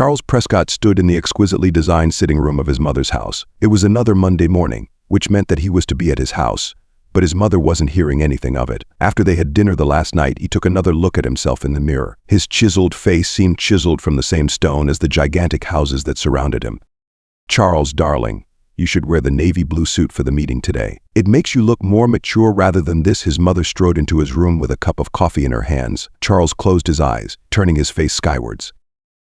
Charles Prescott stood in the exquisitely designed sitting room of his mother's house. It was another Monday morning, which meant that he was to be at his house, but his mother wasn't hearing anything of it. After they had dinner the last night, he took another look at himself in the mirror. His chiseled face seemed chiseled from the same stone as the gigantic houses that surrounded him. "Charles, darling, you should wear the navy blue suit for the meeting today. It makes you look more mature rather than this." His mother strode into his room with a cup of coffee in her hands. Charles closed his eyes, turning his face skywards.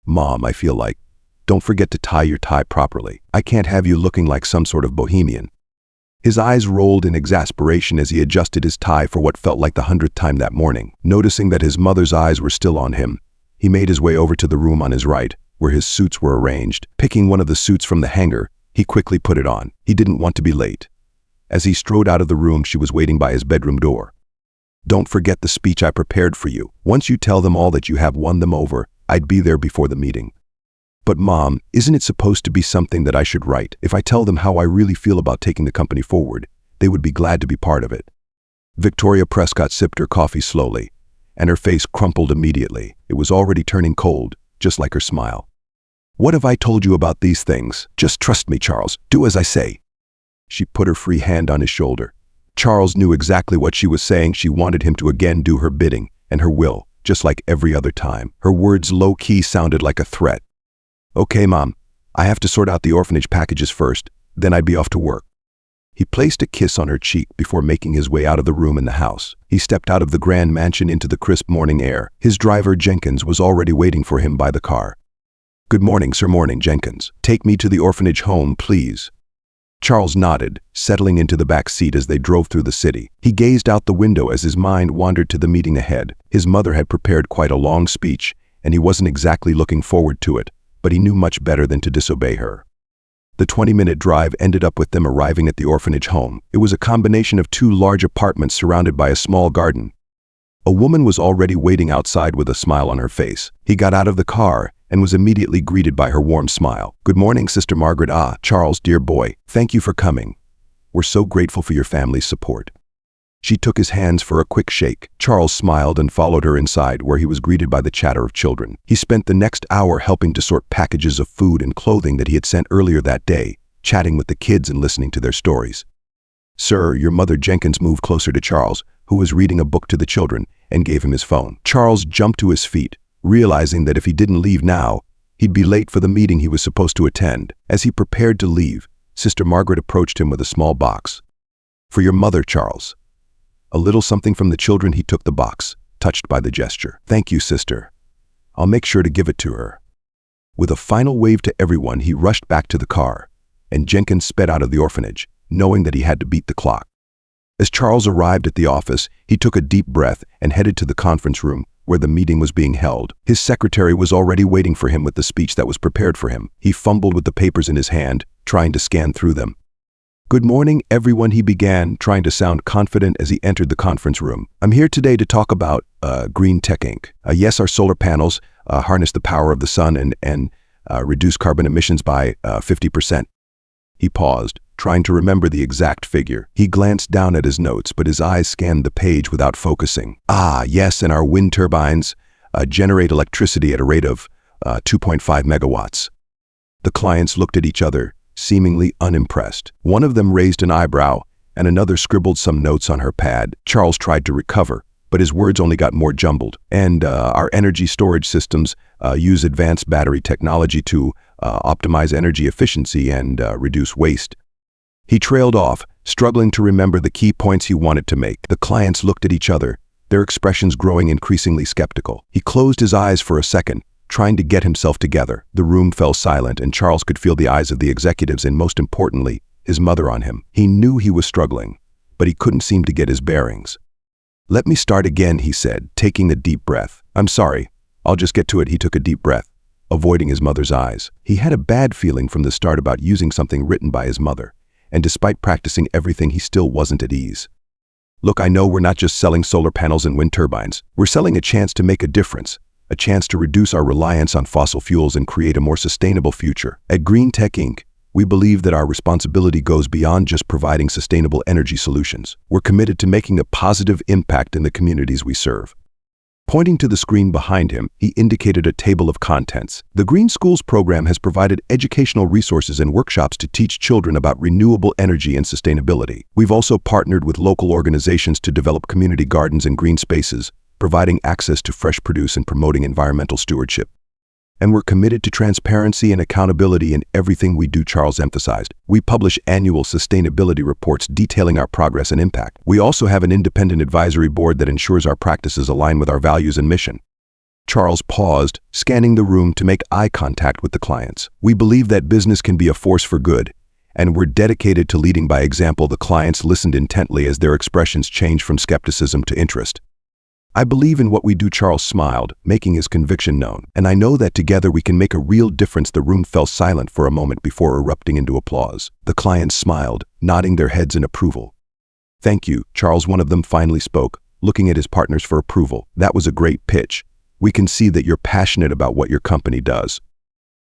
"Mom, I feel like, don't forget to tie your tie properly. I can't have you looking like some sort of bohemian." His eyes rolled in exasperation as he adjusted his tie for what felt like the 100th time that morning. Noticing that his mother's eyes were still on him, he made his way over to the room on his right, where his suits were arranged. Picking one of the suits from the hanger, he quickly put it on. He didn't want to be late. As he strode out of the room, she was waiting by his bedroom door. "Don't forget the speech I prepared for you. Once you tell them all that you have won them over, I'd be there before the meeting." "But Mom, isn't it supposed to be something that I should write? If I tell them how I really feel about taking the company forward, they would be glad to be part of it." Victoria Prescott sipped her coffee slowly, and her face crumpled immediately. It was already turning cold, just like her smile. "What have I told you about these things? Just trust me, Charles. Do as I say." She put her free hand on his shoulder. Charles knew exactly what she was saying. She wanted him to again do her bidding and her will, just like every other time. Her words low-key sounded like a threat. "Okay, Mom, I have to sort out the orphanage packages first, then I'd be off to work." He placed a kiss on her cheek before making his way out of the room in the house. He stepped out of the grand mansion into the crisp morning air. His driver, Jenkins, was already waiting for him by the car. "Good morning, Sir. Morning, Jenkins. Take me to the orphanage home, please." Charles nodded, settling into the back seat as they drove through the city. He gazed out the window as his mind wandered to the meeting ahead. His mother had prepared quite a long speech, and he wasn't exactly looking forward to it, but he knew much better than to disobey her. The 20-minute drive ended up with them arriving at the orphanage home. It was a combination of two large apartments surrounded by a small garden. A woman was already waiting outside with a smile on her face. He got out of the car and was immediately greeted by her warm smile. "Good morning, Sister Margaret." "Ah, Charles, dear boy, thank you for coming. We're so grateful for your family's support." She took his hands for a quick shake. Charles smiled and followed her inside, where he was greeted by the chatter of children. He spent the next hour helping to sort packages of food and clothing that he had sent earlier that day, chatting with the kids and listening to their stories. "Sir, your mother." Jenkins moved closer to Charles, who was reading a book to the children, and gave him his phone. Charles jumped to his feet, realizing that if he didn't leave now, he'd be late for the meeting he was supposed to attend. As he prepared to leave, Sister Margaret approached him with a small box. "For your mother, Charles." A little something from the children. He took the box, touched by the gesture. "Thank you, sister. I'll make sure to give it to her." With a final wave to everyone, he rushed back to the car, and Jenkins sped out of the orphanage, knowing that he had to beat the clock. As Charles arrived at the office, he took a deep breath and headed to the conference room where the meeting was being held. His secretary was already waiting for him with the speech that was prepared for him. He fumbled with the papers in his hand, trying to scan through them. "Good morning, everyone," he began, trying to sound confident as he entered the conference room. "I'm here today to talk about Green Tech Inc. Yes, our solar panels harness the power of the sun and reduce carbon emissions by 50%. He paused, trying to remember the exact figure. He glanced down at his notes, but his eyes scanned the page without focusing. "Ah, yes, and our wind turbines generate electricity at a rate of 2.5 megawatts. The clients looked at each other, seemingly unimpressed. One of them raised an eyebrow, and another scribbled some notes on her pad. Charles tried to recover, but his words only got more jumbled. "And our energy storage systems use advanced battery technology to optimize energy efficiency and reduce waste." He trailed off, struggling to remember the key points he wanted to make. The clients looked at each other, their expressions growing increasingly skeptical. He closed his eyes for a second, trying to get himself together. The room fell silent, and Charles could feel the eyes of the executives and, most importantly, his mother on him. He knew he was struggling, but he couldn't seem to get his bearings. "Let me start again," he said, taking a deep breath. "I'm sorry. I'll just get to it." He took a deep breath, avoiding his mother's eyes. He had a bad feeling from the start about using something written by his mother, and despite practicing everything, he still wasn't at ease. "Look, I know we're not just selling solar panels and wind turbines. We're selling a chance to make a difference. A chance to reduce our reliance on fossil fuels and create a more sustainable future. At Green Tech Inc., we believe that our responsibility goes beyond just providing sustainable energy solutions. We're committed to making a positive impact in the communities we serve." Pointing to the screen behind him, he indicated a table of contents. The Green Schools program has provided educational resources and workshops to teach children about renewable energy and sustainability. We've also partnered with local organizations to develop community gardens and green spaces, providing access to fresh produce and promoting environmental stewardship. And we're committed to transparency and accountability in everything we do, Charles emphasized. We publish annual sustainability reports detailing our progress and impact. We also have an independent advisory board that ensures our practices align with our values and mission. Charles paused, scanning the room to make eye contact with the clients. We believe that business can be a force for good, and we're dedicated to leading by example. The clients listened intently as their expressions changed from skepticism to interest. I believe in what we do, Charles smiled, making his conviction known. And I know that together we can make a real difference. The room fell silent for a moment before erupting into applause. The clients smiled, nodding their heads in approval. Thank you, Charles, one of them finally spoke, looking at his partners for approval. That was a great pitch. We can see that you're passionate about what your company does.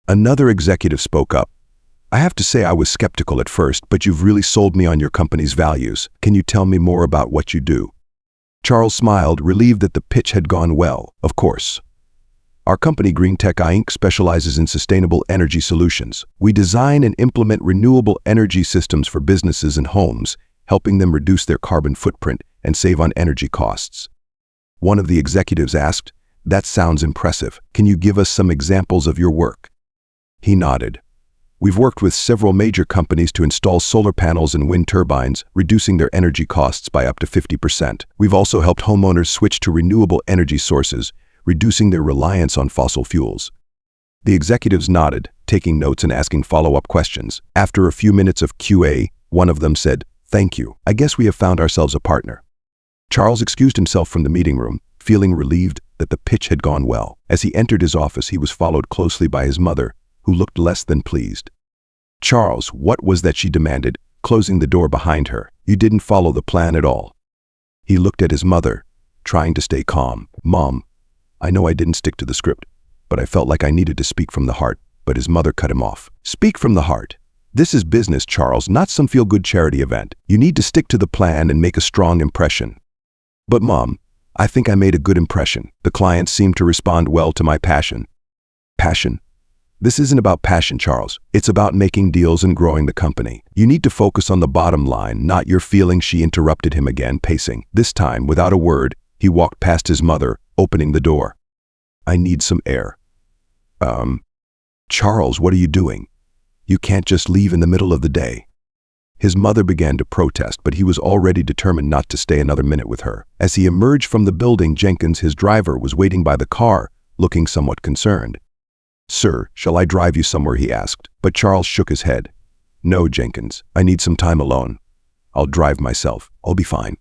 Another executive spoke up. I have to say I was skeptical at first, but you've really sold me on your company's values. Can you tell me more about what you do? Charles smiled, relieved that the pitch had gone well. Of course. Our company, Green Tech Inc., specializes in sustainable energy solutions. We design and implement renewable energy systems for businesses and homes, helping them reduce their carbon footprint and save on energy costs. One of the executives asked, "That sounds impressive. Can you give us some examples of your work?" He nodded. We've worked with several major companies to install solar panels and wind turbines, reducing their energy costs by up to 50%. We've also helped homeowners switch to renewable energy sources, reducing their reliance on fossil fuels. The executives nodded, taking notes and asking follow-up questions. After a few minutes of QA, one of them said, "Thank you. I guess we have found ourselves a partner." Charles excused himself from the meeting room, feeling relieved that the pitch had gone well. As he entered his office, he was followed closely by his mother, who looked less than pleased. "Charles, what was that?" she demanded, closing the door behind her. "You didn't follow the plan at all." He looked at his mother, trying to stay calm. "Mom, I know I didn't stick to the script, but I felt like I needed to speak from the heart." But his mother cut him off. "Speak from the heart. This is business, Charles, not some feel-good charity event. You need to stick to the plan and make a strong impression." "But Mom, I think I made a good impression. The clients seemed to respond well to my passion." "Passion? This isn't about passion, Charles. It's about making deals and growing the company. You need to focus on the bottom line, not your feelings." She interrupted him again, pacing. This time, without a word, he walked past his mother, opening the door. "I need some air." Charles, what are you doing? You can't just leave in the middle of the day." His mother began to protest, but he was already determined not to stay another minute with her. As he emerged from the building, Jenkins, his driver, was waiting by the car, looking somewhat concerned. "Sir, shall I drive you somewhere?" he asked. But Charles shook his head. "No, Jenkins, I need some time alone. I'll drive myself. I'll be fine."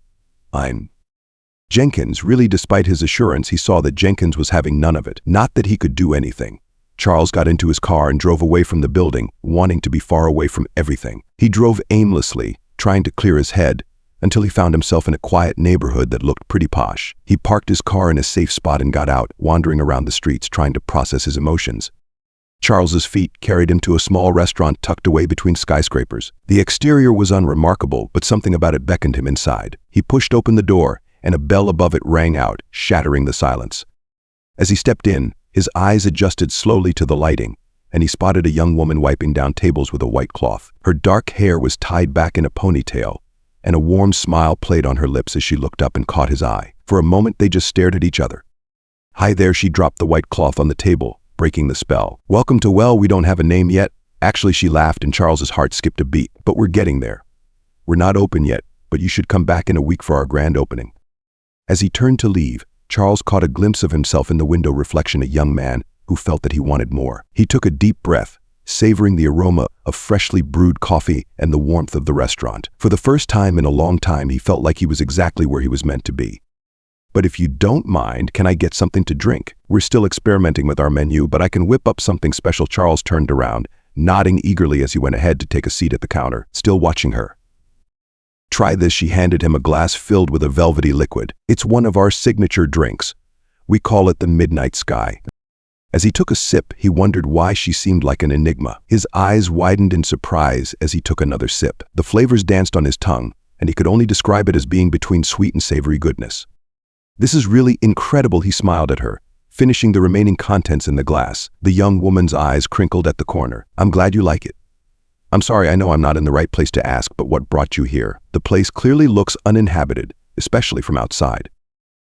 Jenkins, really, despite his assurance, he saw that Jenkins was having none of it. Not that he could do anything. Charles got into his car and drove away from the building, wanting to be far away from everything. He drove aimlessly, trying to clear his head, until he found himself in a quiet neighborhood that looked pretty posh. He parked his car in a safe spot and got out, wandering around the streets trying to process his emotions. Charles's feet carried him to a small restaurant tucked away between skyscrapers. The exterior was unremarkable, but something about it beckoned him inside. He pushed open the door, and a bell above it rang out, shattering the silence. As he stepped in, his eyes adjusted slowly to the lighting, and he spotted a young woman wiping down tables with a white cloth. Her dark hair was tied back in a ponytail, and a warm smile played on her lips as she looked up and caught his eye. For a moment, they just stared at each other. "Hi there," she dropped the white cloth on the table, breaking the spell. "Welcome to Well, we don't have a name yet." Actually, she laughed, and Charles's heart skipped a beat. "But we're getting there. We're not open yet, but you should come back in a week for our grand opening." As he turned to leave, Charles caught a glimpse of himself in the window reflection, a young man who felt that he wanted more. He took a deep breath, savoring the aroma of freshly brewed coffee and the warmth of the restaurant. For the first time in a long time, he felt like he was exactly where he was meant to be. "But if you don't mind, can I get something to drink? We're still experimenting with our menu, but I can whip up something special." Charles turned around, nodding eagerly as he went ahead to take a seat at the counter, still watching her. "Try this." She handed him a glass filled with a velvety liquid. "It's one of our signature drinks. We call it the Midnight Sky." As he took a sip, he wondered why she seemed like an enigma. His eyes widened in surprise as he took another sip. The flavors danced on his tongue, and he could only describe it as being between sweet and savory goodness. This is really incredible, he smiled at her, finishing the remaining contents in the glass. The young woman's eyes crinkled at the corner. I'm glad you like it. I'm sorry, I know I'm not in the right place to ask, but what brought you here? The place clearly looks uninhabited, especially from outside.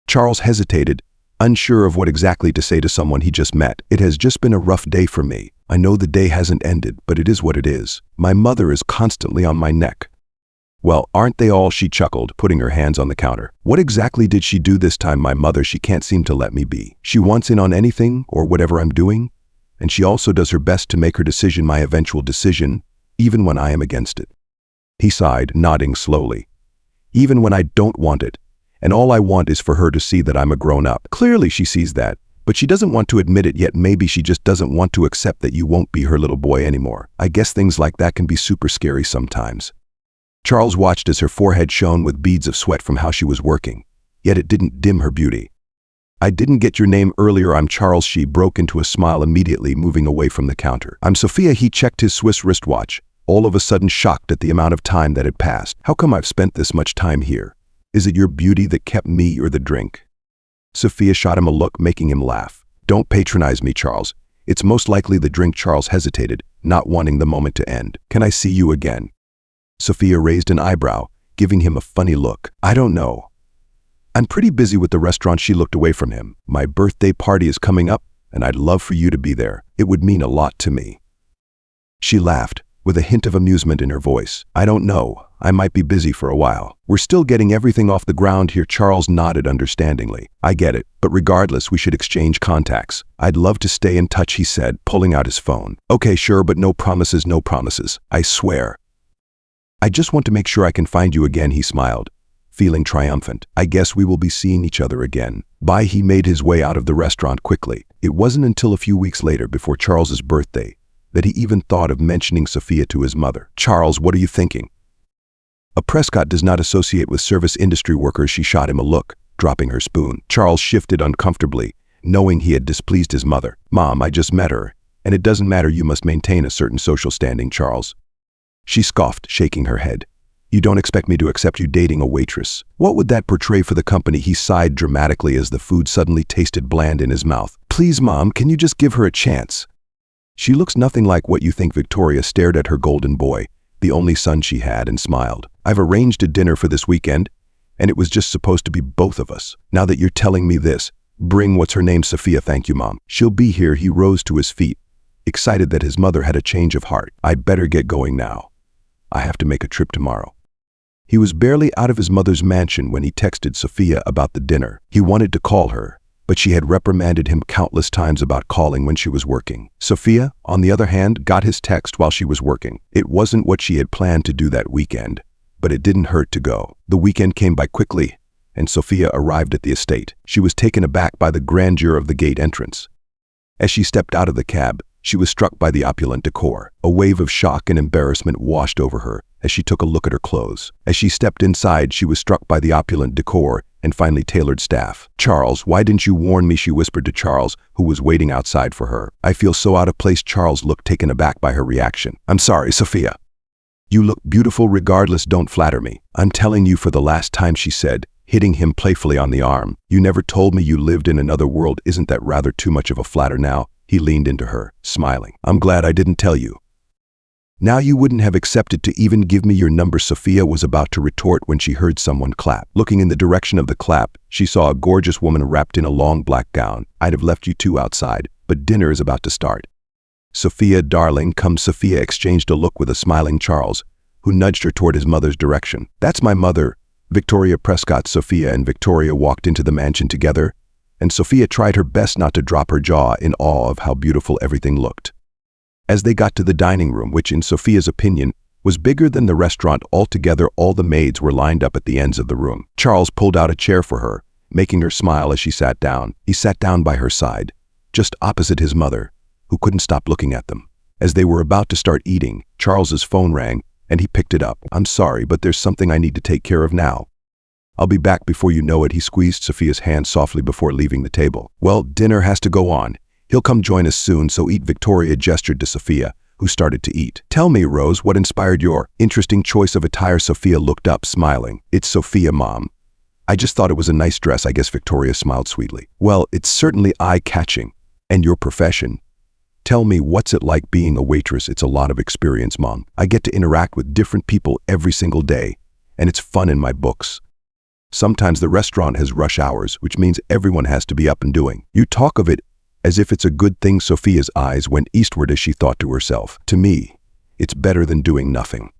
Charles hesitated, unsure of what exactly to say to someone he just met. It has just been a rough day for me. I know the day hasn't ended, but it is what it is. My mother is constantly on my neck. Well, aren't they all? She chuckled, putting her hands on the counter. What exactly did she do this time? My mother, she can't seem to let me be. She wants in on anything or whatever I'm doing, and she also does her best to make her decision my eventual decision, even when I am against it. He sighed, nodding slowly. Even when I don't want it, and all I want is for her to see that I'm a grown-up. Clearly she sees that, but she doesn't want to admit it yet. Maybe she just doesn't want to accept that you won't be her little boy anymore. I guess things like that can be super scary sometimes. Charles watched as her forehead shone with beads of sweat from how she was working, yet it didn't dim her beauty. I didn't get your name earlier. I'm Charles. She broke into a smile immediately, moving away from the counter. I'm Sophia. He checked his Swiss wristwatch, all of a sudden shocked at the amount of time that had passed. How come I've spent this much time here? Is it your beauty that kept me or the drink? Sophia shot him a look, making him laugh. Don't patronize me, Charles. It's most likely the drink. Charles hesitated, not wanting the moment to end. Can I see you again? Sophia raised an eyebrow, giving him a funny look. I don't know. I'm pretty busy with the restaurant. She looked away from him. My birthday party is coming up, and I'd love for you to be there. It would mean a lot to me. She laughed, with a hint of amusement in her voice. I don't know. I might be busy for a while. We're still getting everything off the ground here. Charles nodded understandingly. I get it, but regardless, we should exchange contacts. I'd love to stay in touch, he said, pulling out his phone. Okay, sure, but no promises, no promises. I swear. I just want to make sure I can find you again, he smiled, feeling triumphant. I guess we will be seeing each other again. Bye. He made his way out of the restaurant quickly. It wasn't until a few weeks later, before Charles's birthday, that he even thought of mentioning Sophia to his mother. Charles, what are you thinking? A Prescott does not associate with service industry workers. She shot him a look, dropping her spoon. Charles shifted uncomfortably, knowing he had displeased his mother. Mom, I just met her, and it doesn't matter. You must maintain a certain social standing, Charles. She scoffed, shaking her head. You don't expect me to accept you dating a waitress. What would that portray for the company? He sighed dramatically as the food suddenly tasted bland in his mouth. Please, Mom, can you just give her a chance? She looks nothing like what you think. Victoria stared at her golden boy, the only son she had, and smiled. I've arranged a dinner for this weekend, and it was just supposed to be both of us. Now that you're telling me this, bring what's her name? Sophia. Thank you, Mom. She'll be here. He rose to his feet, excited that his mother had a change of heart. I'd better get going now. I have to make a trip tomorrow. He was barely out of his mother's mansion when he texted Sophia about the dinner. He wanted to call her, but she had reprimanded him countless times about calling when she was working. Sophia, on the other hand, got his text while she was working. It wasn't what she had planned to do that weekend, but it didn't hurt to go. The weekend came by quickly, and Sophia arrived at the estate. She was taken aback by the grandeur of the gate entrance. As she stepped out of the cab, she was struck by the opulent decor. A wave of shock and embarrassment washed over her as she took a look at her clothes. As she stepped inside, she was struck by the opulent decor and finely tailored staff. Charles, why didn't you warn me? She whispered to Charles, who was waiting outside for her. I feel so out of place. Charles looked taken aback by her reaction. I'm sorry, Sophia. You look beautiful regardless. Don't flatter me. I'm telling you for the last time, she said, hitting him playfully on the arm. You never told me you lived in another world. Isn't that rather too much of a flatter now? He leaned into her, smiling. I'm glad I didn't tell you. Now you wouldn't have accepted to even give me your number. Sophia was about to retort when she heard someone clap. Looking in the direction of the clap, she saw a gorgeous woman wrapped in a long black gown. I'd have left you two outside, but dinner is about to start. Sophia, darling, come. Sophia exchanged a look with a smiling Charles, who nudged her toward his mother's direction. That's my mother, Victoria Prescott. Sophia and Victoria walked into the mansion together, and Sophia tried her best not to drop her jaw in awe of how beautiful everything looked. As they got to the dining room, which in Sophia's opinion was bigger than the restaurant altogether, all the maids were lined up at the ends of the room. Charles pulled out a chair for her, making her smile as she sat down. He sat down by her side, just opposite his mother, who couldn't stop looking at them. As they were about to start eating, Charles's phone rang, and he picked it up. I'm sorry, but there's something I need to take care of now. I'll be back before you know it. He squeezed Sophia's hand softly before leaving the table. Well, dinner has to go on. He'll come join us soon, so eat. Victoria gestured to Sophia, who started to eat. Tell me, Rose, what inspired your interesting choice of attire? Sophia looked up, smiling. It's Sophia, Mom. I just thought it was a nice dress, I guess. Victoria smiled sweetly. Well, it's certainly eye-catching. And your profession? Tell me, what's it like being a waitress? It's a lot of experience, Mom. I get to interact with different people every single day, and it's fun in my books. Sometimes the restaurant has rush hours, which means everyone has to be up and doing. You talk of it as if it's a good thing. Sophia's eyes went eastward as she thought to herself. To me, it's better than doing nothing.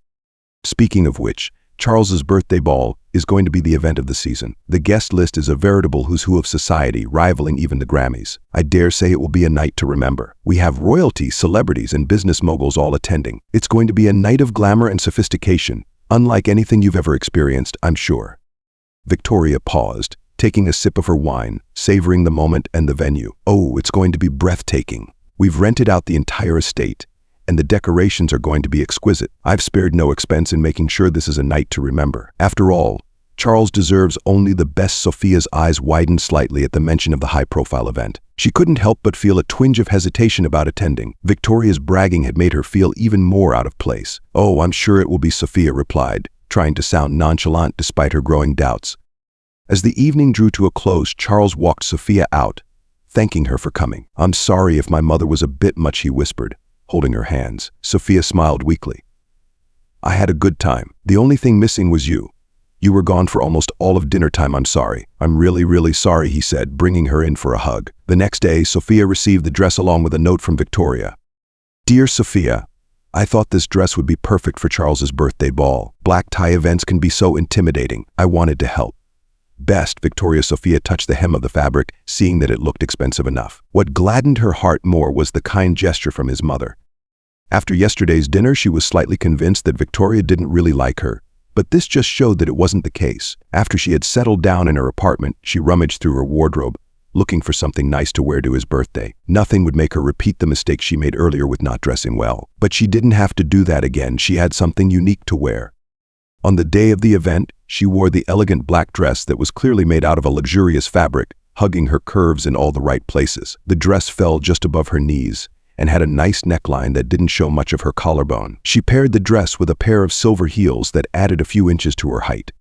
Speaking of which, Charles's birthday ball is going to be the event of the season. The guest list is a veritable who's who of society, rivaling even the Grammys. I dare say it will be a night to remember. We have royalty, celebrities, and business moguls all attending. It's going to be a night of glamour and sophistication, unlike anything you've ever experienced, I'm sure. Victoria paused, taking a sip of her wine, savoring the moment and the venue. Oh, it's going to be breathtaking. We've rented out the entire estate, and the decorations are going to be exquisite. I've spared no expense in making sure this is a night to remember. After all, Charles deserves only the best. Sophia's eyes widened slightly at the mention of the high-profile event. She couldn't help but feel a twinge of hesitation about attending. Victoria's bragging had made her feel even more out of place. Oh, I'm sure it will be, Sophia replied, trying to sound nonchalant despite her growing doubts. As the evening drew to a close, Charles walked Sophia out, thanking her for coming. I'm sorry if my mother was a bit much, he whispered, holding her hands. Sophia smiled weakly. I had a good time. The only thing missing was you. You were gone for almost all of dinner time. I'm sorry. I'm really, really sorry, he said, bringing her in for a hug. The next day, Sophia received the dress along with a note from Victoria. Dear Sophia, I thought this dress would be perfect for Charles's birthday ball. Black tie events can be so intimidating. I wanted to help. Best, Victoria. Sophia touched the hem of the fabric, seeing that it looked expensive enough. What gladdened her heart more was the kind gesture from his mother. After yesterday's dinner, she was slightly convinced that Victoria didn't really like her, but this just showed that it wasn't the case. After she had settled down in her apartment, she rummaged through her wardrobe, looking for something nice to wear to his birthday. Nothing would make her repeat the mistake she made earlier with not dressing well. But she didn't have to do that again. She had something unique to wear. On the day of the event, she wore the elegant black dress that was clearly made out of a luxurious fabric, hugging her curves in all the right places. The dress fell just above her knees and had a nice neckline that didn't show much of her collarbone. She paired the dress with a pair of silver heels that added a few inches to her height.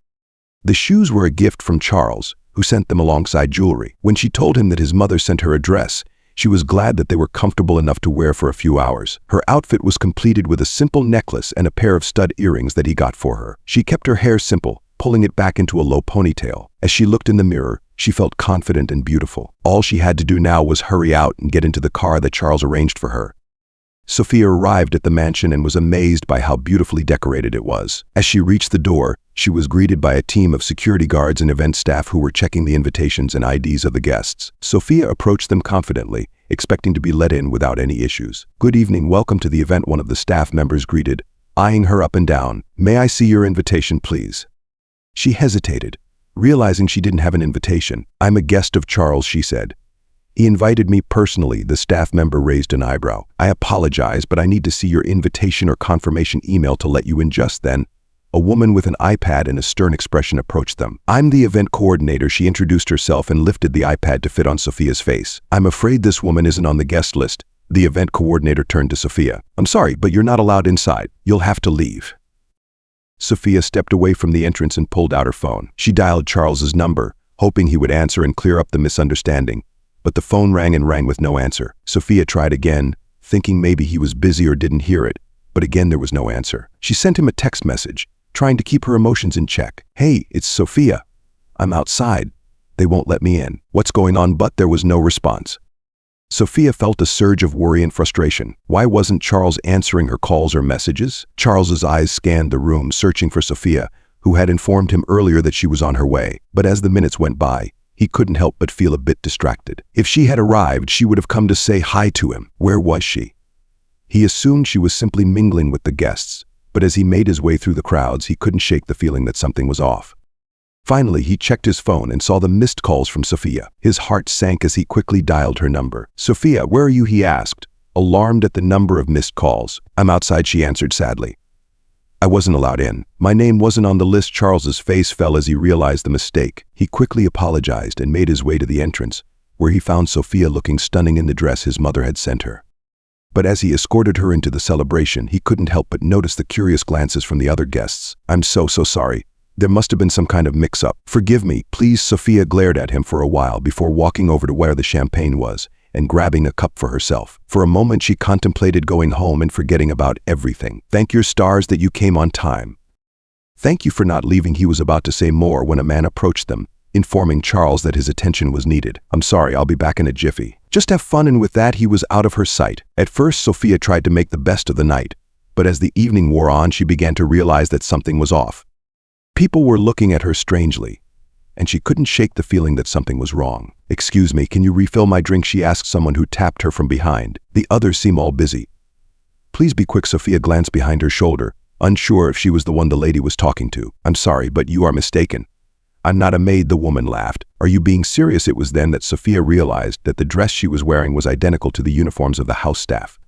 The shoes were a gift from Charles, who sent them alongside jewelry. When she told him that his mother sent her a dress, she was glad that they were comfortable enough to wear for a few hours. Her outfit was completed with a simple necklace and a pair of stud earrings that he got for her. She kept her hair simple, pulling it back into a low ponytail. As she looked in the mirror, she felt confident and beautiful. All she had to do now was hurry out and get into the car that Charles arranged for her. Sophia arrived at the mansion and was amazed by how beautifully decorated it was. As she reached the door, she was greeted by a team of security guards and event staff who were checking the invitations and IDs of the guests. Sophia approached them confidently, expecting to be let in without any issues. Good evening, welcome to the event, one of the staff members greeted, eyeing her up and down. May I see your invitation, please? She hesitated, realizing she didn't have an invitation. I'm a guest of Charles, she said. He invited me personally. The staff member raised an eyebrow. I apologize, but I need to see your invitation or confirmation email to let you in. Just then, a woman with an iPad and a stern expression approached them. I'm the event coordinator, she introduced herself and lifted the iPad to fit on Sophia's face. I'm afraid this woman isn't on the guest list. The event coordinator turned to Sophia. I'm sorry, but you're not allowed inside. You'll have to leave. Sophia stepped away from the entrance and pulled out her phone. She dialed Charles's number, hoping he would answer and clear up the misunderstanding. But the phone rang and rang with no answer. Sophia tried again, thinking maybe he was busy or didn't hear it, but again there was no answer. She sent him a text message, trying to keep her emotions in check. Hey, it's Sophia. I'm outside. They won't let me in. What's going on? But there was no response. Sophia felt a surge of worry and frustration. Why wasn't Charles answering her calls or messages? Charles's eyes scanned the room, searching for Sophia, who had informed him earlier that she was on her way. But as the minutes went by, he couldn't help but feel a bit distracted. If she had arrived, she would have come to say hi to him. Where was she? He assumed she was simply mingling with the guests, but as he made his way through the crowds, he couldn't shake the feeling that something was off. Finally, he checked his phone and saw the missed calls from Sophia. His heart sank as he quickly dialed her number. Sophia, where are you? He asked, alarmed at the number of missed calls. I'm outside, she answered sadly. I wasn't allowed in. My name wasn't on the list. Charles's face fell as he realized the mistake. He quickly apologized and made his way to the entrance, where he found Sophia looking stunning in the dress his mother had sent her. But as he escorted her into the celebration, he couldn't help but notice the curious glances from the other guests. I'm so sorry. There must have been some kind of mix-up. Forgive me, please. Sophia glared at him for a while before walking over to where the champagne was and grabbing a cup for herself. For a moment she contemplated going home and forgetting about everything. Thank your stars that you came on time. Thank you for not leaving. He was about to say more when a man approached them, informing Charles that his attention was needed. I'm sorry, I'll be back in a jiffy. Just have fun. And with that he was out of her sight. At first Sophia tried to make the best of the night, but as the evening wore on she began to realize that something was off. People were looking at her strangely, and she couldn't shake the feeling that something was wrong. Excuse me, can you refill my drink? She asked someone who tapped her from behind. The others seemed all busy. Please be quick. Sophia glanced behind her shoulder, unsure if she was the one the lady was talking to. I'm sorry, but you are mistaken. I'm not a maid, the woman laughed. Are you being serious? It was then that Sophia realized that the dress she was wearing was identical to the uniforms of the house staff.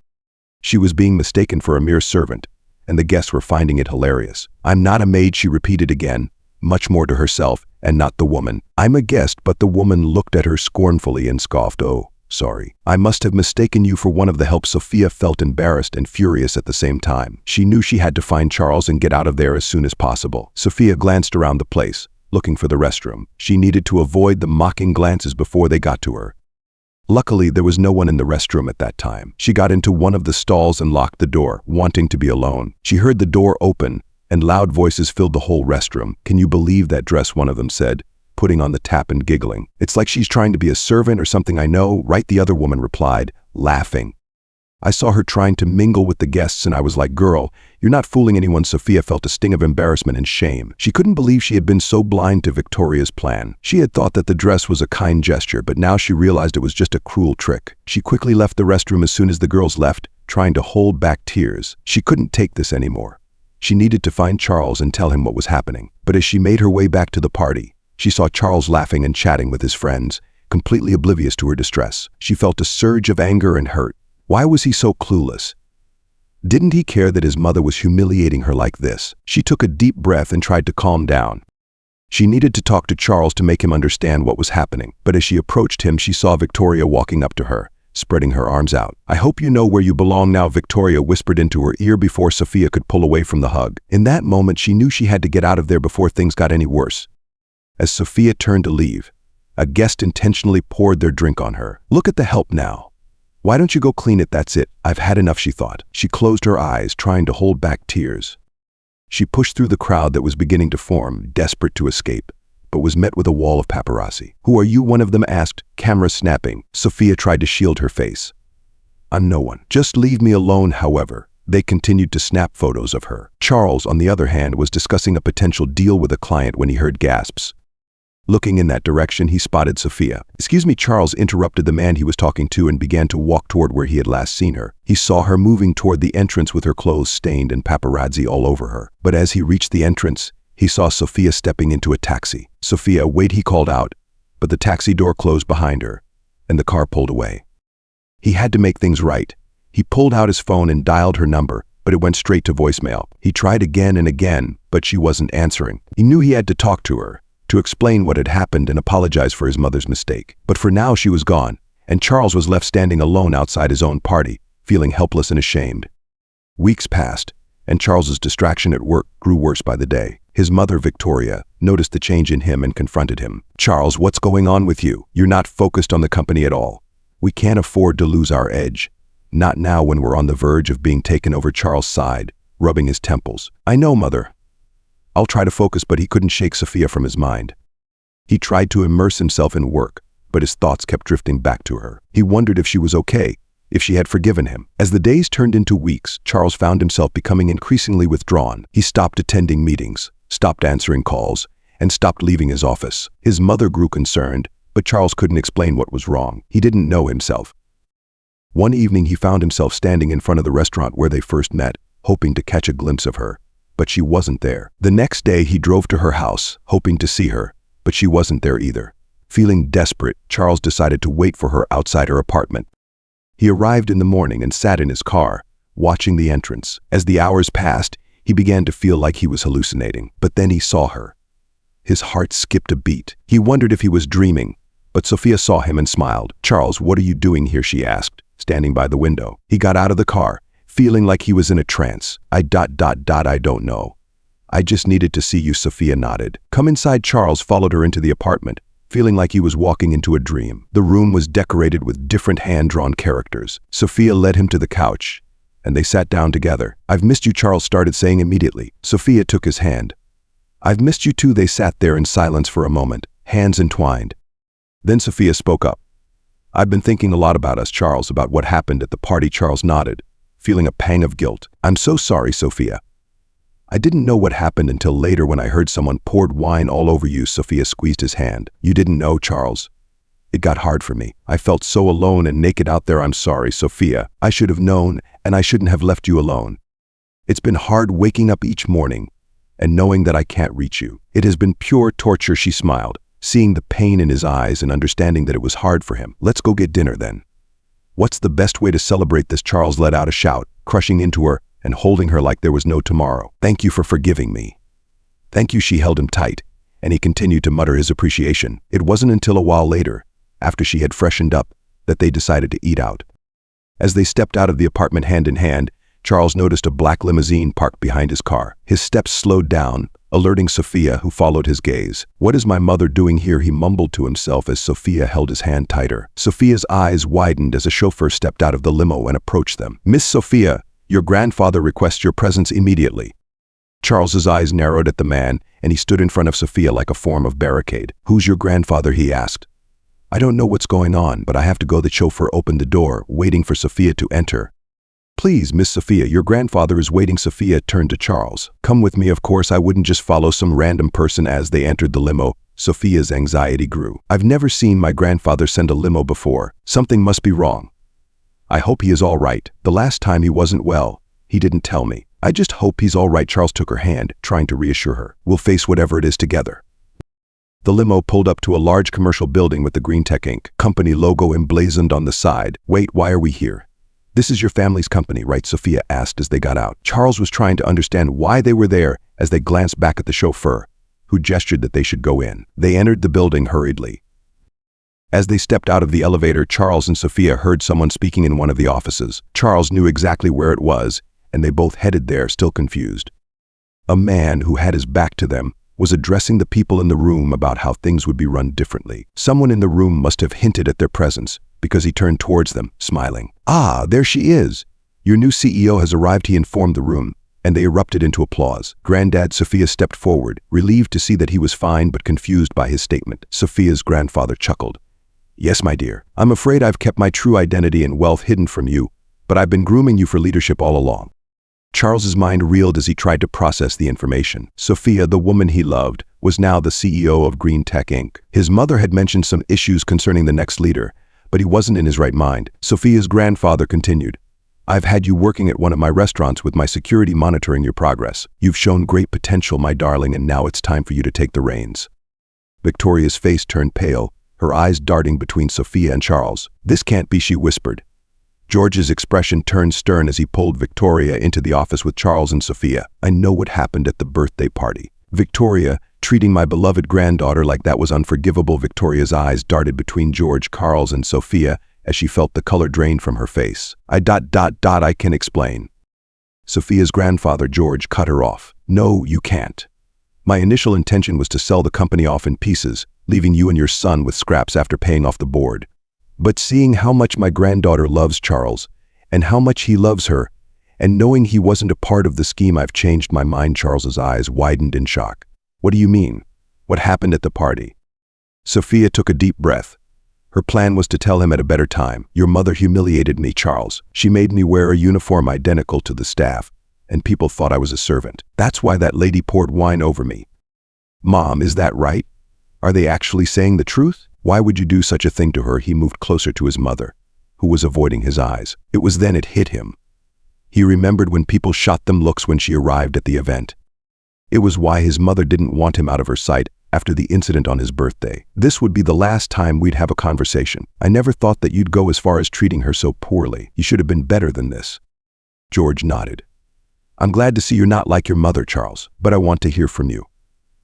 She was being mistaken for a mere servant, and the guests were finding it hilarious. I'm not a maid, she repeated again, much more to herself and not the woman. I'm a guest, but the woman looked at her scornfully and scoffed. Oh, sorry. I must have mistaken you for one of the help. Sophia felt embarrassed and furious at the same time. She knew she had to find Charles and get out of there as soon as possible. Sophia glanced around the place, looking for the restroom. She needed to avoid the mocking glances before they got to her. Luckily, there was no one in the restroom at that time. She got into one of the stalls and locked the door, wanting to be alone. She heard the door open, and loud voices filled the whole restroom. Can you believe that dress? One of them said, putting on the tap and giggling. It's like she's trying to be a servant or something. I know, right? The other woman replied, laughing. I saw her trying to mingle with the guests and I was like, girl, you're not fooling anyone. Sophia felt a sting of embarrassment and shame. She couldn't believe she had been so blind to Victoria's plan. She had thought that the dress was a kind gesture, but now she realized it was just a cruel trick. She quickly left the restroom as soon as the girls left, trying to hold back tears. She couldn't take this anymore. She needed to find Charles and tell him what was happening. But as she made her way back to the party, she saw Charles laughing and chatting with his friends, completely oblivious to her distress. She felt a surge of anger and hurt. Why was he so clueless? Didn't he care that his mother was humiliating her like this? She took a deep breath and tried to calm down. She needed to talk to Charles to make him understand what was happening. But as she approached him, she saw Victoria walking up to her, spreading her arms out. I hope you know where you belong now, Victoria whispered into her ear before Sophia could pull away from the hug. In that moment, she knew she had to get out of there before things got any worse. As Sophia turned to leave, a guest intentionally poured their drink on her. Look at the help now. Why don't you go clean it? That's it. I've had enough, she thought. She closed her eyes, trying to hold back tears. She pushed through the crowd that was beginning to form, desperate to escape, but was met with a wall of paparazzi. Who are you? One of them asked, camera snapping. Sophia tried to shield her face. I'm no one. Just leave me alone. However, they continued to snap photos of her. Charles, on the other hand, was discussing a potential deal with a client when he heard gasps. Looking in that direction, he spotted Sophia. Excuse me, Charles interrupted the man he was talking to and began to walk toward where he had last seen her. He saw her moving toward the entrance with her clothes stained and paparazzi all over her. But as he reached the entrance, he saw Sophia stepping into a taxi. Sophia, wait, he called out, but the taxi door closed behind her, and the car pulled away. He had to make things right. He pulled out his phone and dialed her number, but it went straight to voicemail. He tried again and again, but she wasn't answering. He knew he had to talk to her, to explain what had happened and apologize for his mother's mistake. But for now she was gone, and Charles was left standing alone outside his own party, feeling helpless and ashamed. Weeks passed, and Charles's distraction at work grew worse by the day. His mother, Victoria, noticed the change in him and confronted him. Charles, what's going on with you? You're not focused on the company at all. We can't afford to lose our edge. Not now when we're on the verge of being taken over. Charles sighed, rubbing his temples. I know, Mother. I'll try to focus, but he couldn't shake Sophia from his mind. He tried to immerse himself in work, but his thoughts kept drifting back to her. He wondered if she was okay, if she had forgiven him. As the days turned into weeks, Charles found himself becoming increasingly withdrawn. He stopped attending meetings, stopped answering calls, and stopped leaving his office. His mother grew concerned, but Charles couldn't explain what was wrong. He didn't know himself. One evening he found himself standing in front of the restaurant where they first met, hoping to catch a glimpse of her. But she wasn't there. The next day he drove to her house, hoping to see her, but she wasn't there either. Feeling desperate, Charles decided to wait for her outside her apartment. He arrived in the morning and sat in his car, watching the entrance. As the hours passed, he began to feel like he was hallucinating. But then he saw her. His heart skipped a beat. He wondered if he was dreaming, but Sophia saw him and smiled. Charles, what are you doing here? She asked, standing by the window. He got out of the car, feeling like he was in a trance. I don't know. I just needed to see you, Sophia nodded. Come inside. Charles followed her into the apartment, feeling like he was walking into a dream. The room was decorated with different hand-drawn characters. Sophia led him to the couch, and they sat down together. I've missed you, Charles started saying immediately. Sophia took his hand. I've missed you too. They sat there in silence for a moment, hands entwined. Then Sophia spoke up. I've been thinking a lot about us, Charles, about what happened at the party. Charles nodded, feeling a pang of guilt. I'm so sorry, Sophia. I didn't know what happened until later when I heard someone poured wine all over you. Sophia squeezed his hand. You didn't know, Charles. It got hard for me. I felt so alone and naked out there. I'm sorry, Sophia. I should have known, and I shouldn't have left you alone. It's been hard waking up each morning and knowing that I can't reach you. It has been pure torture. She smiled, seeing the pain in his eyes and understanding that it was hard for him. Let's go get dinner then. What's the best way to celebrate this? Charles let out a shout, crushing into her and holding her like there was no tomorrow. Thank you for forgiving me. Thank you. She held him tight, and he continued to mutter his appreciation. It wasn't until a while later, after she had freshened up, that they decided to eat out. As they stepped out of the apartment hand in hand, Charles noticed a black limousine parked behind his car. His steps slowed down, alerting Sophia, who followed his gaze. What is my mother doing here? He mumbled to himself as Sophia held his hand tighter. Sophia's eyes widened as a chauffeur stepped out of the limo and approached them. Miss Sophia, your grandfather requests your presence immediately. Charles's eyes narrowed at the man, and he stood in front of Sophia like a form of barricade. Who's your grandfather? He asked. I don't know what's going on, but I have to go. The chauffeur opened the door, waiting for Sophia to enter. Please, Miss Sophia, your grandfather is waiting. Sophia turned to Charles. Come with me. Of course, I wouldn't just follow some random person. As they entered the limo, Sophia's anxiety grew. I've never seen my grandfather send a limo before. Something must be wrong. I hope he is all right. The last time he wasn't well, he didn't tell me. I just hope he's all right. Charles took her hand, trying to reassure her. We'll face whatever it is together. The limo pulled up to a large commercial building with the Green Tech Inc. company logo emblazoned on the side. Wait, why are we here? This is your family's company, right? Sophia asked as they got out. Charles was trying to understand why they were there as they glanced back at the chauffeur, who gestured that they should go in. They entered the building hurriedly. As they stepped out of the elevator, Charles and Sophia heard someone speaking in one of the offices. Charles knew exactly where it was, and they both headed there, still confused. A man who had his back to them was addressing the people in the room about how things would be run differently. Someone in the room must have hinted at their presence, because he turned towards them, smiling. Ah, there she is. Your new CEO has arrived, he informed the room, and they erupted into applause. Granddad Sophia stepped forward, relieved to see that he was fine but confused by his statement. Sophia's grandfather chuckled. Yes, my dear. I'm afraid I've kept my true identity and wealth hidden from you, but I've been grooming you for leadership all along. Charles's mind reeled as he tried to process the information. Sophia, the woman he loved, was now the CEO of Green Tech Inc. His mother had mentioned some issues concerning the next leader, but he wasn't in his right mind. Sophia's grandfather continued. I've had you working at one of my restaurants with my security monitoring your progress. You've shown great potential, my darling, and now it's time for you to take the reins. Victoria's face turned pale, her eyes darting between Sophia and Charles. This can't be, she whispered. George's expression turned stern as he pulled Victoria into the office with Charles and Sophia. I know what happened at the birthday party. Victoria, treating my beloved granddaughter like that was unforgivable. Victoria's eyes darted between George, Charles, and Sophia as she felt the color drain from her face. I can explain. Sophia's grandfather, George, cut her off. No, you can't. My initial intention was to sell the company off in pieces, leaving you and your son with scraps after paying off the board. But seeing how much my granddaughter loves Charles, and how much he loves her, and knowing he wasn't a part of the scheme, I've changed my mind. Charles's eyes widened in shock. What do you mean? What happened at the party? Sophia took a deep breath. Her plan was to tell him at a better time. Your mother humiliated me, Charles. She made me wear a uniform identical to the staff, and people thought I was a servant. That's why that lady poured wine over me. Mom, is that right? Are they actually saying the truth? Why would you do such a thing to her? He moved closer to his mother, who was avoiding his eyes. It was then it hit him. He remembered when people shot them looks when she arrived at the event. It was why his mother didn't want him out of her sight after the incident on his birthday. This would be the last time we'd have a conversation. I never thought that you'd go as far as treating her so poorly. You should have been better than this. George nodded. I'm glad to see you're not like your mother, Charles, but I want to hear from you.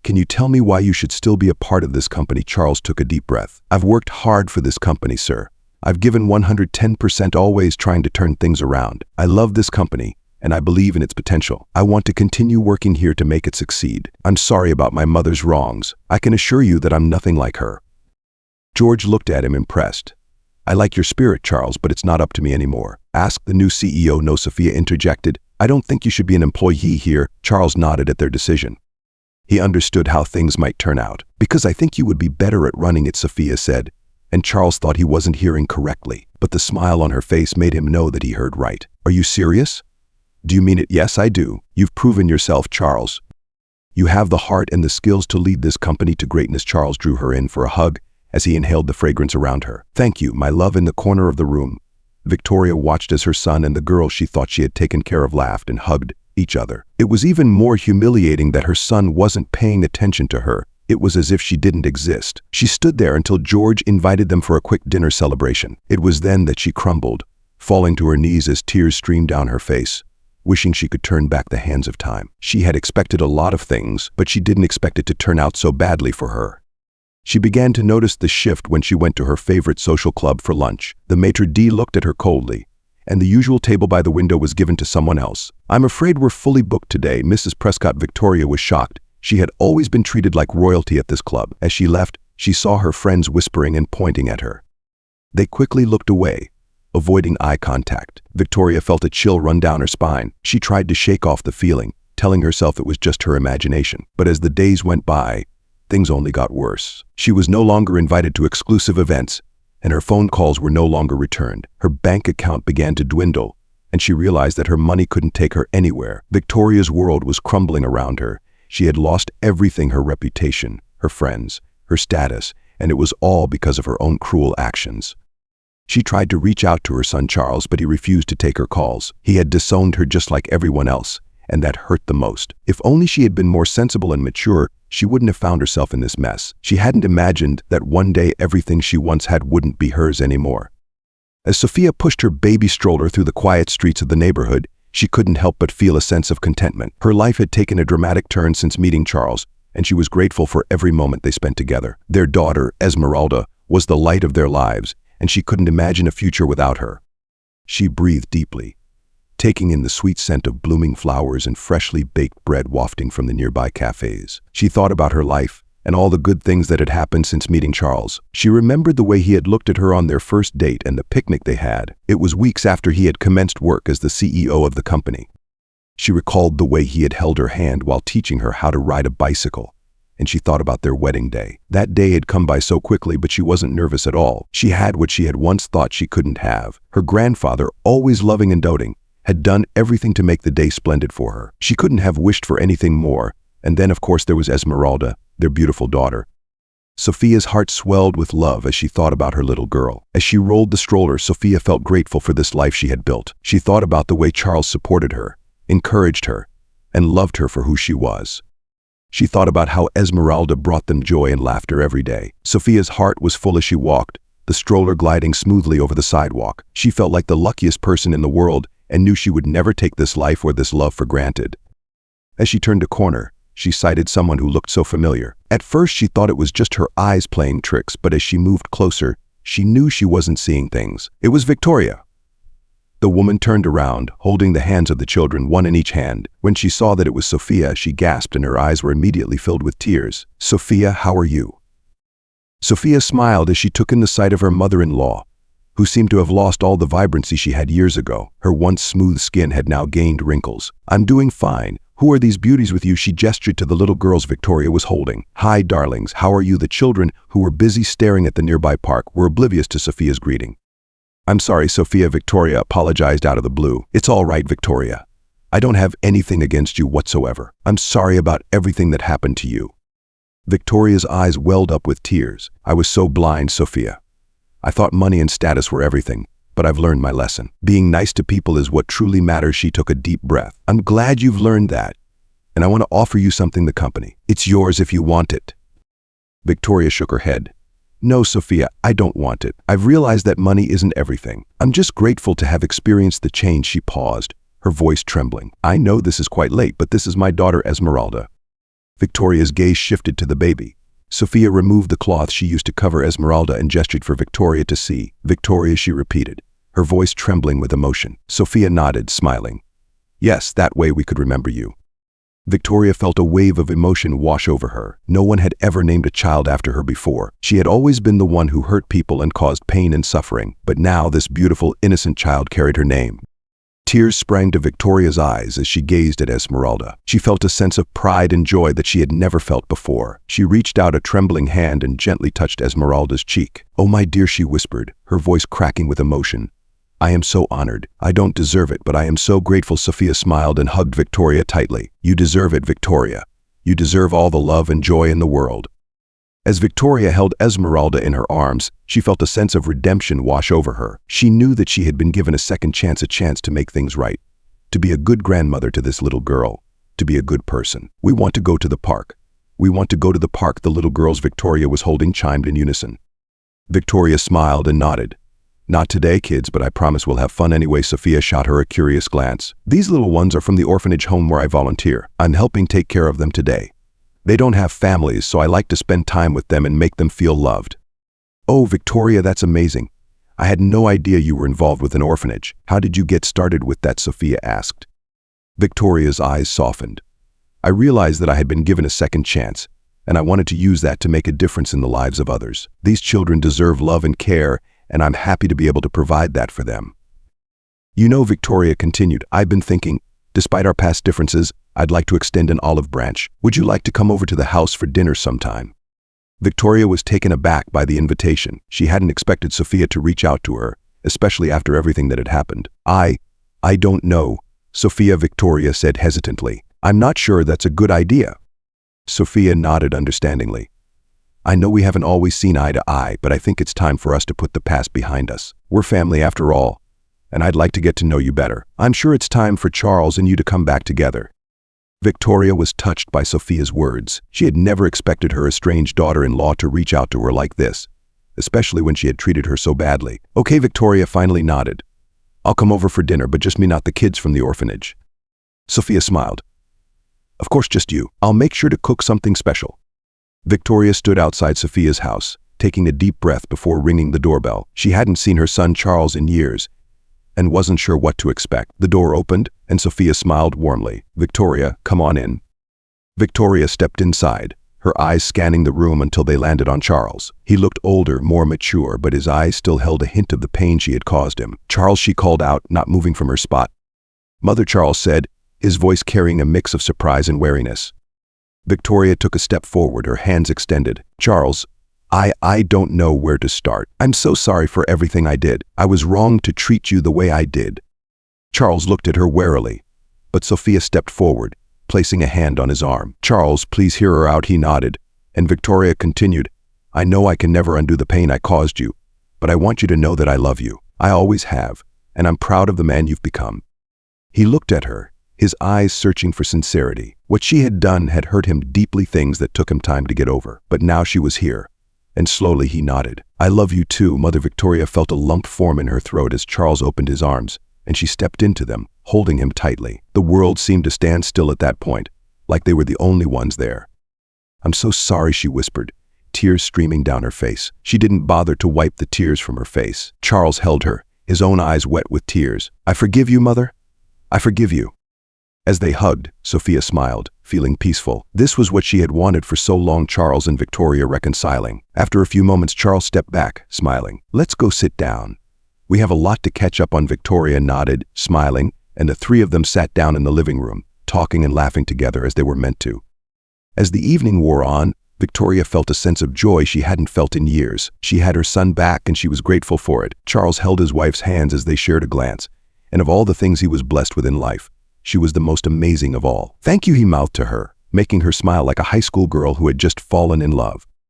Can you tell me why you should still be a part of this company? Charles took a deep breath. I've worked hard for this company, sir. I've given 110%, always trying to turn things around. I love this company, and I believe in its potential. I want to continue working here to make it succeed. I'm sorry about my mother's wrongs. I can assure you that I'm nothing like her." George looked at him impressed. "I like your spirit, Charles, but it's not up to me anymore." "Ask the new CEO." "No," Sophia interjected. "I don't think you should be an employee here." Charles nodded at their decision. He understood how things might turn out. "Because I think you would be better at running it," Sophia said, and Charles thought he wasn't hearing correctly, but the smile on her face made him know that he heard right. "Are you serious?" "Do you mean it?" "Yes, I do. You've proven yourself, Charles. You have the heart and the skills to lead this company to greatness." Charles drew her in for a hug as he inhaled the fragrance around her. "Thank you, my love." In the corner of the room, Victoria watched as her son and the girl she thought she had taken care of laughed and hugged each other. It was even more humiliating that her son wasn't paying attention to her. It was as if she didn't exist. She stood there until George invited them for a quick dinner celebration. It was then that she crumbled, falling to her knees as tears streamed down her face, wishing she could turn back the hands of time. She had expected a lot of things, but she didn't expect it to turn out so badly for her. She began to notice the shift when she went to her favorite social club for lunch. The maitre d' looked at her coldly, and the usual table by the window was given to someone else. "I'm afraid we're fully booked today." Mrs. Prescott Victoria was shocked. She had always been treated like royalty at this club. As she left, she saw her friends whispering and pointing at her. They quickly looked away, avoiding eye contact. Victoria felt a chill run down her spine. She tried to shake off the feeling, telling herself it was just her imagination. But as the days went by, things only got worse. She was no longer invited to exclusive events, and her phone calls were no longer returned. Her bank account began to dwindle, and she realized that her money couldn't take her anywhere. Victoria's world was crumbling around her. She had lost everything: her reputation, her friends, her status, and it was all because of her own cruel actions. She tried to reach out to her son Charles, but he refused to take her calls. He had disowned her just like everyone else, and that hurt the most. If only she had been more sensible and mature, she wouldn't have found herself in this mess. She hadn't imagined that one day everything she once had wouldn't be hers anymore. As Sophia pushed her baby stroller through the quiet streets of the neighborhood, she couldn't help but feel a sense of contentment. Her life had taken a dramatic turn since meeting Charles, and she was grateful for every moment they spent together. Their daughter, Esmeralda, was the light of their lives, and she couldn't imagine a future without her. She breathed deeply, taking in the sweet scent of blooming flowers and freshly baked bread wafting from the nearby cafes. She thought about her life and all the good things that had happened since meeting Charles. She remembered the way he had looked at her on their first date and the picnic they had. It was weeks after he had commenced work as the CEO of the company. She recalled the way he had held her hand while teaching her how to ride a bicycle, and she thought about their wedding day. That day had come by so quickly, but she wasn't nervous at all. She had what she had once thought she couldn't have. Her grandfather, always loving and doting, had done everything to make the day splendid for her. She couldn't have wished for anything more. And then, of course, there was Esmeralda, their beautiful daughter. Sophia's heart swelled with love as she thought about her little girl. As she rolled the stroller, Sophia felt grateful for this life she had built. She thought about the way Charles supported her, encouraged her, and loved her for who she was. She thought about how Esmeralda brought them joy and laughter every day. Sophia's heart was full as she walked, the stroller gliding smoothly over the sidewalk. She felt like the luckiest person in the world and knew she would never take this life or this love for granted. As she turned a corner, she sighted someone who looked so familiar. At first, she thought it was just her eyes playing tricks, but as she moved closer, she knew she wasn't seeing things. It was Victoria. The woman turned around, holding the hands of the children, one in each hand. When she saw that it was Sophia, she gasped and her eyes were immediately filled with tears. "Sophia, how are you?" Sophia smiled as she took in the sight of her mother-in-law, who seemed to have lost all the vibrancy she had years ago. Her once smooth skin had now gained wrinkles. "I'm doing fine. Who are these beauties with you?" She gestured to the little girls Victoria was holding. "Hi, darlings, how are you?" The children, who were busy staring at the nearby park, were oblivious to Sophia's greeting. "I'm sorry, Sophia," Victoria apologized out of the blue. "It's all right, Victoria. I don't have anything against you whatsoever. I'm sorry about everything that happened to you." Victoria's eyes welled up with tears. "I was so blind, Sophia. I thought money and status were everything, but I've learned my lesson. Being nice to people is what truly matters." She took a deep breath. "I'm glad you've learned that, and I want to offer you something, the company. It's yours if you want it." Victoria shook her head. "No, Sophia, I don't want it. I've realized that money isn't everything. I'm just grateful to have experienced the change." She paused, her voice trembling. "I know this is quite late, but this is my daughter Esmeralda." Victoria's gaze shifted to the baby. Sophia removed the cloth she used to cover Esmeralda and gestured for Victoria to see. "Victoria," she repeated, her voice trembling with emotion. Sophia nodded, smiling. Yes, that way we could remember you." Victoria felt a wave of emotion wash over her. No one had ever named a child after her before. She had always been the one who hurt people and caused pain and suffering, but now this beautiful, innocent child carried her name. Tears sprang to Victoria's eyes as she gazed at Esmeralda. She felt a sense of pride and joy that she had never felt before. She reached out a trembling hand and gently touched Esmeralda's cheek. "Oh, my dear," she whispered, her voice cracking with emotion. "I am so honored. I don't deserve it, but I am so grateful." Sophia smiled and hugged Victoria tightly. "You deserve it, Victoria. You deserve all the love and joy in the world." As Victoria held Esmeralda in her arms, she felt a sense of redemption wash over her. She knew that she had been given a second chance, a chance to make things right, to be a good grandmother to this little girl, to be a good person. "We want to go to the park. We want to go to the park," the little girls Victoria was holding chimed in unison. Victoria smiled and nodded. "Not today, kids, but I promise we'll have fun anyway." Sophia shot her a curious glance. "These little ones are from the orphanage home where I volunteer. I'm helping take care of them today. They don't have families, so I like to spend time with them and make them feel loved." "Oh, Victoria, that's amazing. I had no idea you were involved with an orphanage. How did you get started with that?" Sophia asked. Victoria's eyes softened. "I realized that I had been given a second chance, and I wanted to use that to make a difference in the lives of others. These children deserve love and care, and I'm happy to be able to provide that for them." "You know," Victoria continued, "I've been thinking, despite our past differences, I'd like to extend an olive branch. Would you like to come over to the house for dinner sometime?" Victoria was taken aback by the invitation. She hadn't expected Sophia to reach out to her, especially after everything that had happened. I don't know," Victoria said hesitantly. "I'm not sure that's a good idea." Sophia nodded understandingly. "I know we haven't always seen eye to eye, but I think it's time for us to put the past behind us. We're family after all, and I'd like to get to know you better. I'm sure it's time for Charles and you to come back together." Victoria was touched by Sophia's words. She had never expected her estranged daughter-in-law to reach out to her like this, especially when she had treated her so badly. "Okay," Victoria finally nodded. "I'll come over for dinner, but just me, not the kids from the orphanage." Sophia smiled. "Of course, just you. I'll make sure to cook something special." Victoria stood outside Sophia's house, taking a deep breath before ringing the doorbell. She hadn't seen her son Charles in years, and wasn't sure what to expect. The door opened, and Sophia smiled warmly. "Victoria, come on in." Victoria stepped inside, her eyes scanning the room until they landed on Charles. He looked older, more mature, but his eyes still held a hint of the pain she had caused him. "Charles," she called out, not moving from her spot. "Mother," Charles said, his voice carrying a mix of surprise and wariness. Victoria took a step forward, her hands extended. "Charles, I don't know where to start. I'm so sorry for everything I did. I was wrong to treat you the way I did." Charles looked at her warily, but Sophia stepped forward, placing a hand on his arm. "Charles, please hear her out," he nodded, and Victoria continued, "I know I can never undo the pain I caused you, but I want you to know that I love you. I always have, and I'm proud of the man you've become." He looked at her, his eyes searching for sincerity. What she had done had hurt him deeply, things that took him time to get over, but now she was here. And slowly he nodded. "I love you too." Mother Victoria felt a lump form in her throat as Charles opened his arms, and she stepped into them, holding him tightly. The world seemed to stand still at that point, like they were the only ones there. "I'm so sorry," she whispered, tears streaming down her face. She didn't bother to wipe the tears from her face. Charles held her, his own eyes wet with tears. "I forgive you, Mother. I forgive you." As they hugged, Sophia smiled, feeling peaceful. This was what she had wanted for so long, Charles and Victoria reconciling. After a few moments, Charles stepped back, smiling. "Let's go sit down. We have a lot to catch up on." Victoria nodded, smiling, and the three of them sat down in the living room, talking and laughing together as they were meant to. As the evening wore on, Victoria felt a sense of joy she hadn't felt in years. She had her son back and she was grateful for it. Charles held his wife's hands as they shared a glance, and of all the things he was blessed with in life, she was the most amazing of all. "Thank you," he mouthed to her, making her smile like a high school girl who had just fallen in love.